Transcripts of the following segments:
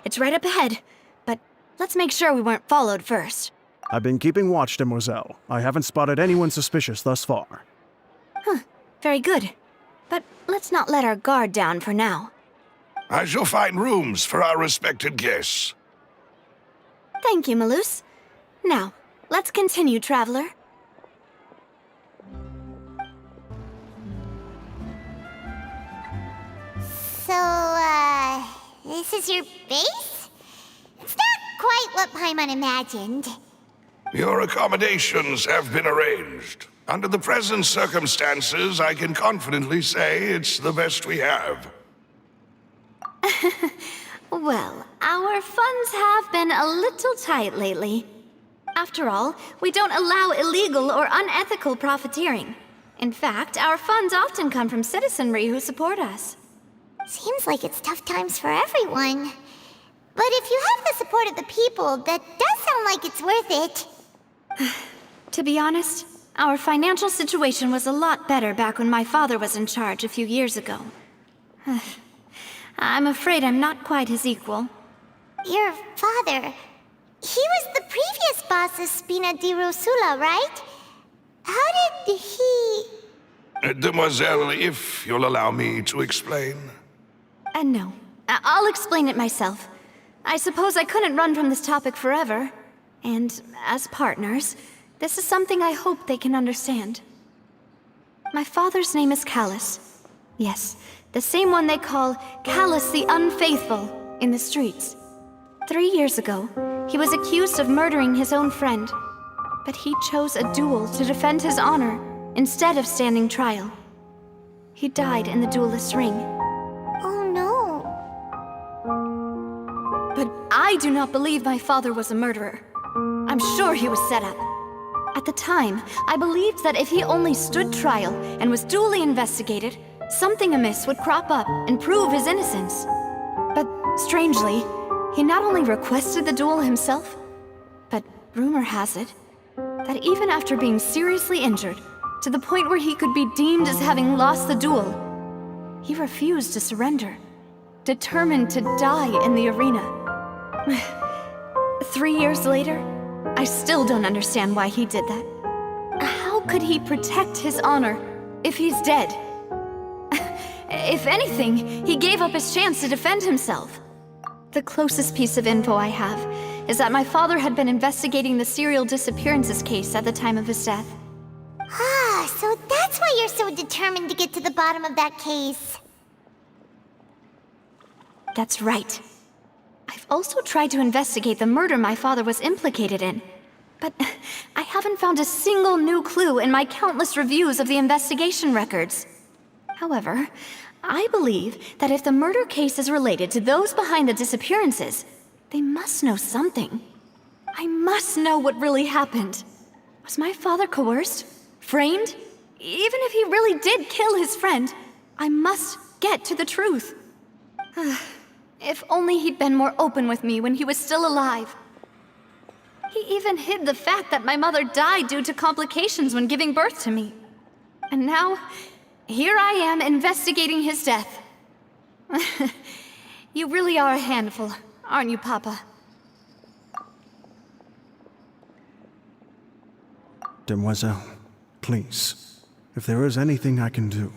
It's right up ahead. But let's make sure we weren't followed first. I've been keeping watch, Demoiselle. I haven't spotted anyone suspicious thus far. Very good. But let's not let our guard down for now. I shall find rooms for our respected guests. Thank you, Malus. Now, let's continue, Traveler. So, this is your base? It's not quite what Paimon imagined. Your accommodations have been arranged. Under the present circumstances, I can confidently say it's the best we have. Well, our funds have been a little tight lately. After all, we don't allow illegal or unethical profiteering. In fact, our funds often come from citizenry who support us. Seems like it's tough times for everyone. But if you have the support of the people, that does sound like it's worth it. To be honest, our financial situation was a lot better back when my father was in charge a few years ago. I'm afraid I'm not quite his equal. Your father... he was the previous boss of Spina di Rosula, right? How did he... Demoiselle, if you'll allow me to explain. No. I'll explain it myself. I suppose I couldn't run from this topic forever. And as partners, this is something I hope they can understand. My father's name is Callus. Yes, the same one they call Callus the Unfaithful in the streets. 3 years ago, he was accused of murdering his own friend. But he chose a duel to defend his honor instead of standing trial. He died in the duelist's ring. Oh no. But I do not believe my father was a murderer. I'm sure he was set up. At the time, I believed that if he only stood trial and was duly investigated, something amiss would crop up and prove his innocence. But strangely, he not only requested the duel himself, but rumor has it that even after being seriously injured, to the point where he could be deemed as having lost the duel, he refused to surrender, determined to die in the arena. 3 years later, I still don't understand why he did that. How could he protect his honor if he's dead? If anything, he gave up his chance to defend himself. The closest piece of info I have is that my father had been investigating the serial disappearances case at the time of his death. Ah, so that's why you're so determined to get to the bottom of that case. That's right. I've also tried to investigate the murder my father was implicated in, but I haven't found a single new clue in my countless reviews of the investigation records. However, I believe that if the murder case is related to those behind the disappearances, they must know something. I must know what really happened. Was my father coerced? Framed? Even if he really did kill his friend, I must get to the truth. If only he'd been more open with me when he was still alive. He even hid the fact that my mother died due to complications when giving birth to me. And now, here I am investigating his death. You really are a handful, aren't you, Papa? Demoiselle, please, if there is anything I can do,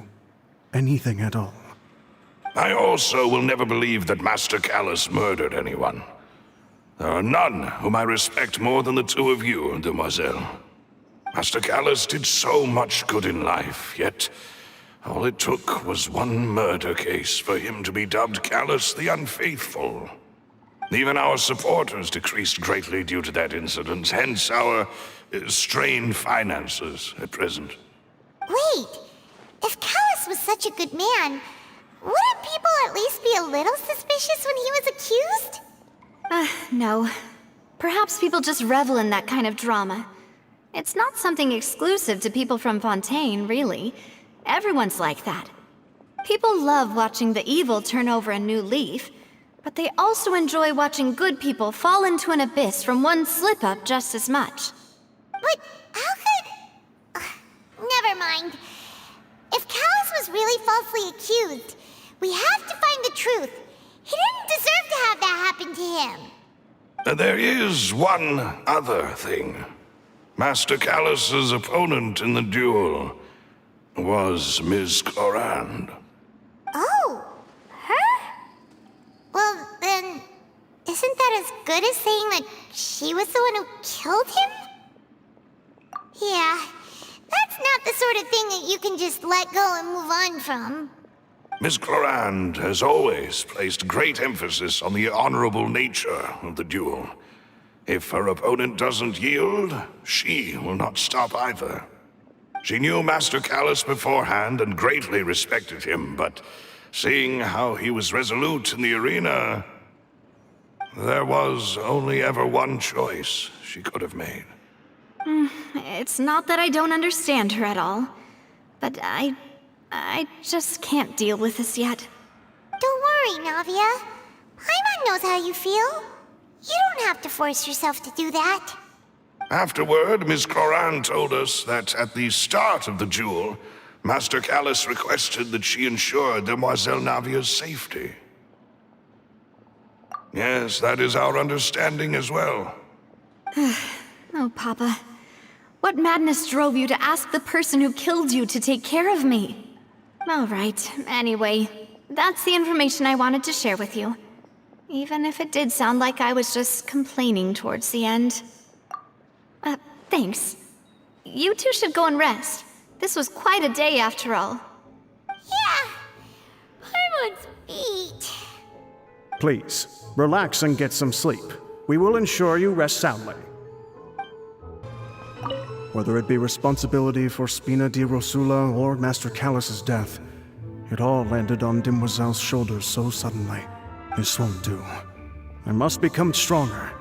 anything at all. I also will never believe that Master Callus murdered anyone. There are none whom I respect more than the two of you, Demoiselle. Master Callus did so much good in life, yet all it took was one murder case for him to be dubbed Callus the Unfaithful. Even our supporters decreased greatly due to that incident, hence our strained finances at present. Wait, if Callus was such a good man, wouldn't people at least be a little suspicious when he was accused? No. Perhaps people just revel in that kind of drama. It's not something exclusive to people from Fontaine, really. Everyone's like that. People love watching the evil turn over a new leaf, but they also enjoy watching good people fall into an abyss from one slip-up just as much. But how could... never mind. If Callus was really falsely accused, we have to find the truth. He didn't deserve to have that happen to him. There is one other thing. Master Callus's opponent in the duel was Ms. Clorand. Oh, her? Well, then, isn't that as good as saying that she was the one who killed him? Yeah, that's not the sort of thing that you can just let go and move on from. Ms. Clorand has always placed great emphasis on the honorable nature of the duel. If her opponent doesn't yield, she will not stop either. She knew Master Callus beforehand and greatly respected him, but seeing how he was resolute in the arena, there was only ever one choice she could have made. It's not that I don't understand her at all, but I just can't deal with this yet. Don't worry, Navia. Paimon knows how you feel. You don't have to force yourself to do that. Afterward, Ms. Clorand told us that at the start of the duel, Master Callus requested that she ensure Demoiselle Navia's safety. Yes, that is our understanding as well. Oh, Papa. What madness drove you to ask the person who killed you to take care of me? All right, anyway, that's the information I wanted to share with you. Even if it did sound like I was just complaining towards the end. Thanks. You two should go and rest. This was quite a day after all. Yeah, Paimon's beat. Please, relax and get some sleep. We will ensure you rest soundly. Whether it be responsibility for Spina di Rosula or Master Callus's death, it all landed on Demoiselle's shoulders so suddenly. This won't do. I must become stronger.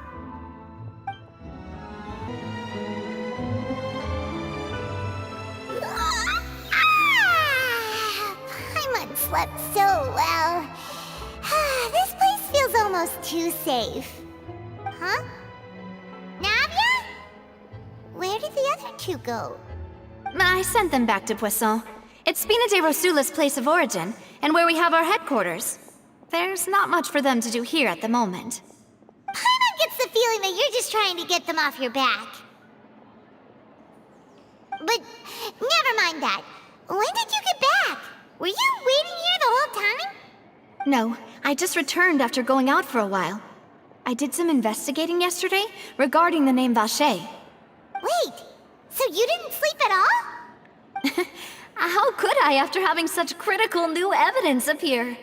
Paimon slept so well. This place feels almost too safe. Huh? Navia? Where did the other two go? I sent them back to Poisson. It's Spina di Rosula's place of origin, and where we have our headquarters. There's not much for them to do here at the moment. Paimon gets the feeling that you're just trying to get them off your back. But never mind that. When did you get back? Were you waiting here the whole time? No, I just returned after going out for a while. I did some investigating yesterday regarding the name Vache. Wait, so you didn't sleep at all? How could I after having such critical new evidence appear?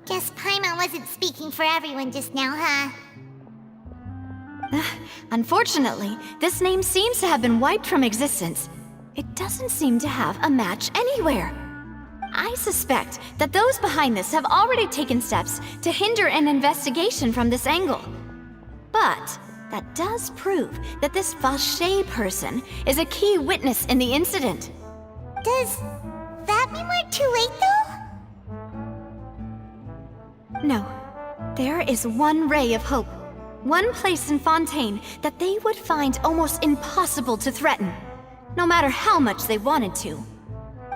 Guess Paimon wasn't speaking for everyone just now, huh? Unfortunately, this name seems to have been wiped from existence. It doesn't seem to have a match anywhere. I suspect that those behind this have already taken steps to hinder an investigation from this angle. But that does prove that this Vache person is a key witness in the incident. Does that mean we're too late, though? No. There is one ray of hope. One place in Fontaine that they would find almost impossible to threaten, no matter how much they wanted to.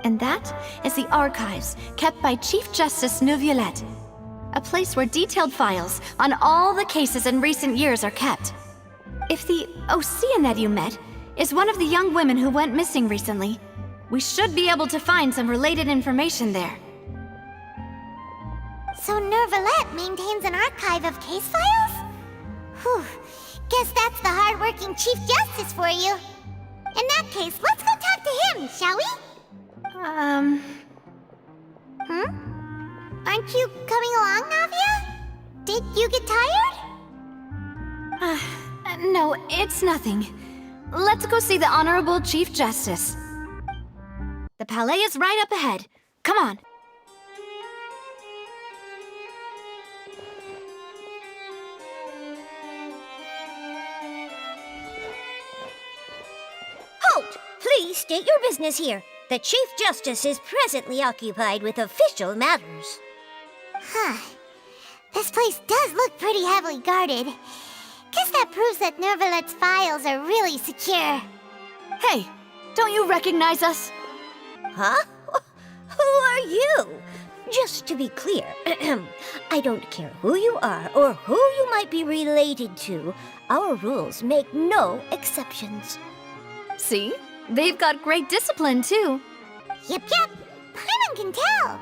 And that is the archives kept by Chief Justice Neuvillette, a place where detailed files on all the cases in recent years are kept. If the Oceanette you met is one of the young women who went missing recently, we should be able to find some related information there. So Neuvillette maintains an archive of case files? Whew, guess that's the hard-working Chief Justice for you. In that case, let's go talk to him, shall we? Aren't you coming along, Navia? Did you get tired? No, it's nothing. Let's go see the Honorable Chief Justice. The Palais is right up ahead. Come on. Halt! Please state your business here. The Chief Justice is presently occupied with official matters. Huh. This place does look pretty heavily guarded. Guess that proves that Neuvillette's files are really secure. Hey, don't you recognize us? Huh? Who are you? Just to be clear, I don't care who you are or who you might be related to. Our rules make no exceptions. See? They've got great discipline, too. Yep. Paimon can tell.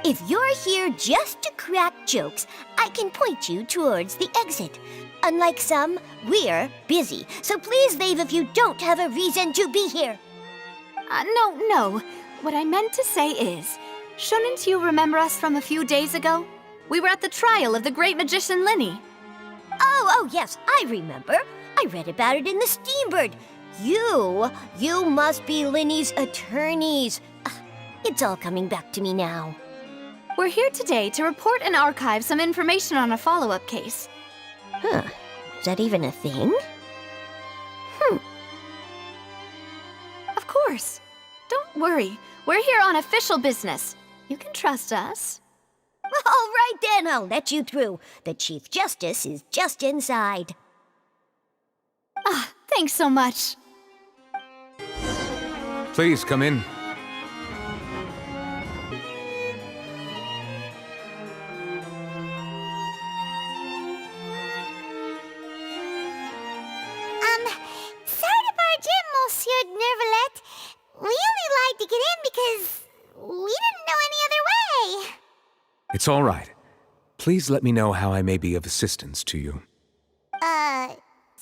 If you're here just to crack jokes, I can point you towards the exit. Unlike some, we're busy, so please leave if you don't have a reason to be here. No. What I meant to say is, shouldn't you remember us from a few days ago? We were at the trial of the great magician Linny. Oh, yes, I remember. I read about it in the Steambird. You must be Linny's attorneys. It's all coming back to me now. We're here today to report and archive some information on a follow-up case. Huh. Is that even a thing? Of course. Don't worry. We're here on official business. You can trust us. All right then, I'll let you through. The Chief Justice is just inside. Thanks so much. Please come in. Sorry to barge in, Monsieur Nervalet. We only lied to get in because we didn't know any other way. It's all right. Please let me know how I may be of assistance to you.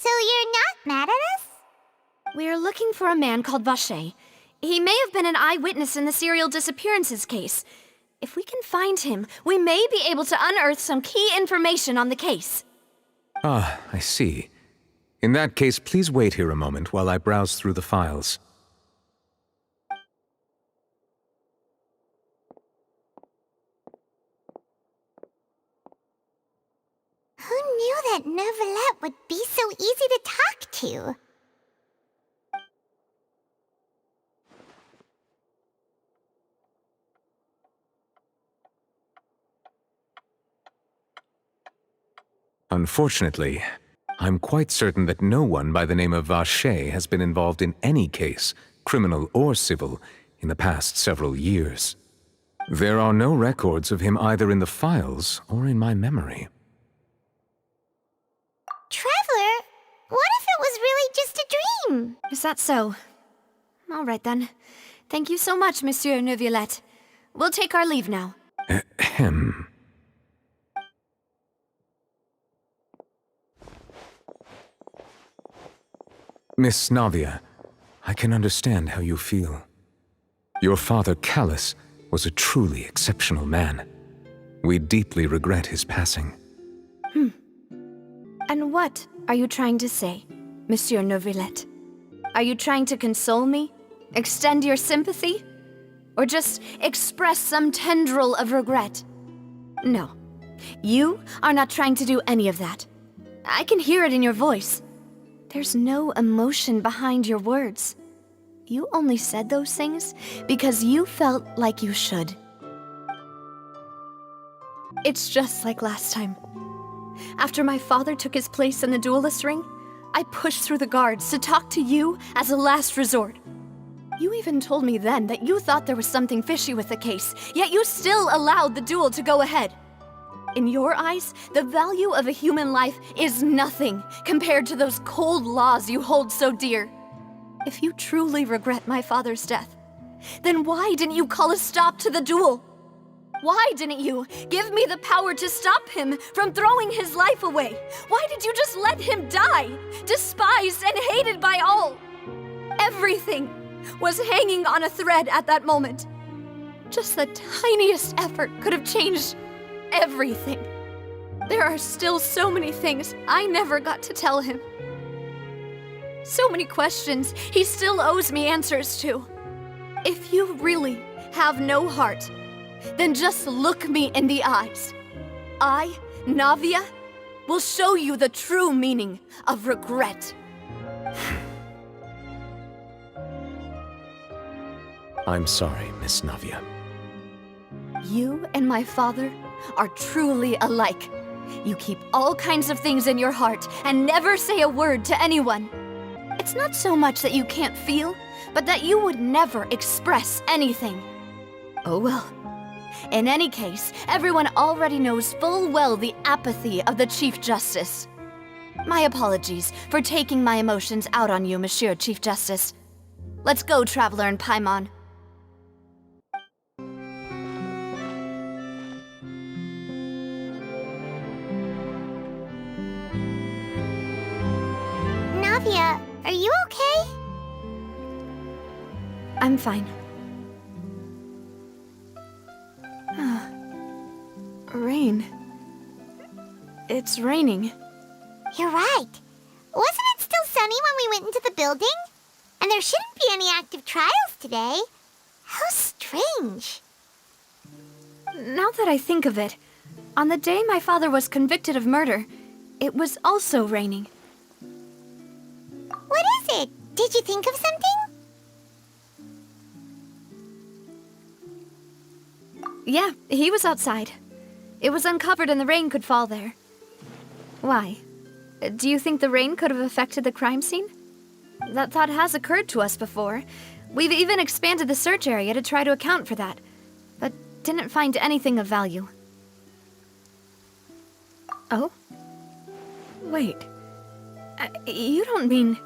So you're not mad at us? We're looking for a man called Vache. He may have been an eyewitness in the serial disappearances case. If we can find him, we may be able to unearth some key information on the case. Ah, I see. In that case, please wait here a moment while I browse through the files. Who knew that Nervalet would be so easy to talk to? Unfortunately, I'm quite certain that no one by the name of Vache has been involved in any case, criminal or civil, in the past several years. There are no records of him either in the files or in my memory. Traveler, what if it was really just a dream? Is that so? All right then. Thank you so much, Monsieur Neuvillette. We'll take our leave now. Ahem. Miss Navia, I can understand how you feel. Your father, Callus, was a truly exceptional man. We deeply regret his passing. And what are you trying to say, Monsieur Neuvillette? Are you trying to console me? Extend your sympathy? Or just express some tendril of regret? No. You are not trying to do any of that. I can hear it in your voice. There's no emotion behind your words. You only said those things because you felt like you should. It's just like last time. After my father took his place in the duelist ring, I pushed through the guards to talk to you as a last resort. You even told me then that you thought there was something fishy with the case, yet you still allowed the duel to go ahead. In your eyes, the value of a human life is nothing compared to those cold laws you hold so dear. If you truly regret my father's death, then why didn't you call a stop to the duel? Why didn't you give me the power to stop him from throwing his life away? Why did you just let him die, despised and hated by all? Everything was hanging on a thread at that moment. Just the tiniest effort could have changed everything. There are still so many things I never got to tell him. So many questions he still owes me answers to. If you really have no heart, then just look me in the eyes. I, Navia, will show you the true meaning of regret. I'm sorry, Miss Navia. You and my father are truly alike. You keep all kinds of things in your heart and never say a word to anyone. It's not so much that you can't feel, but that you would never express anything. Oh well. In any case, everyone already knows full well the apathy of the Chief Justice. My apologies for taking my emotions out on you, Monsieur Chief Justice. Let's go, Traveler and Paimon. Navia, are you okay? I'm fine. Rain. It's raining. You're right. Wasn't it still sunny when we went into the building? And there shouldn't be any active trials today. How strange. Now that I think of it, on the day my father was convicted of murder, it was also raining. What is it? Did you think of something? Yeah, he was outside. It was uncovered and the rain could fall there. Why? Do you think the rain could have affected the crime scene? That thought has occurred to us before. We've even expanded the search area to try to account for that, but didn't find anything of value. Oh? Wait. You don't mean...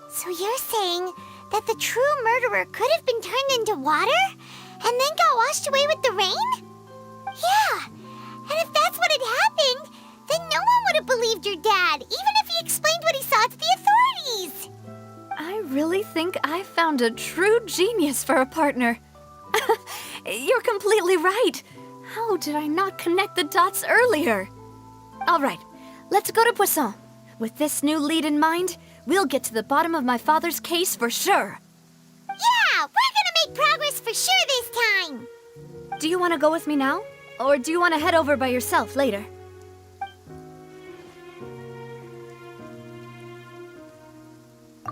So you're saying that the true murderer could have been turned into water and then got washed away with the rain? Yeah, and if that's what had happened, then no one would have believed your dad, even if he explained what he saw to the authorities. I really think I found a true genius for a partner. You're completely right. How did I not connect the dots earlier? All right, let's go to Poisson. With this new lead in mind, we'll get to the bottom of my father's case for sure. Yeah, we're gonna make progress for sure this time. Do you want to go with me now? Or do you want to head over by yourself later?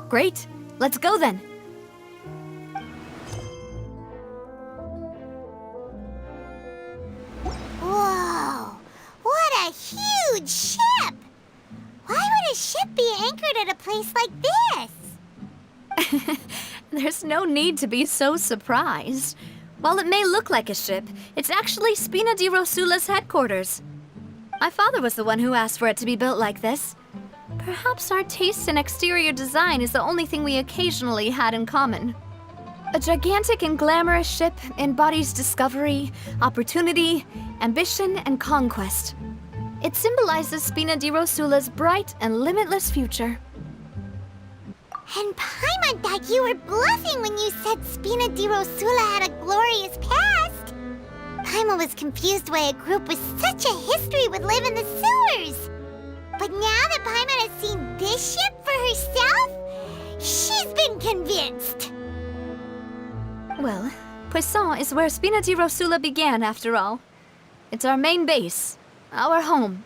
Great. Let's go then. Whoa, what a huge ship! Why would a ship be anchored at a place like this? There's no need to be so surprised. While it may look like a ship, it's actually Spina di Rosula's headquarters. My father was the one who asked for it to be built like this. Perhaps our taste in exterior design is the only thing we occasionally had in common. A gigantic and glamorous ship embodies discovery, opportunity, ambition, and conquest. It symbolizes Spina di Rosula's bright and limitless future. And Paimon thought you were bluffing when you said Spina di Rosula had a glorious past. Paimon was confused why a group with such a history would live in the sewers. But now that Paimon has seen this ship for herself, she's been convinced. Well, Poisson is where Spina di Rosula began, after all. It's our main base, our home.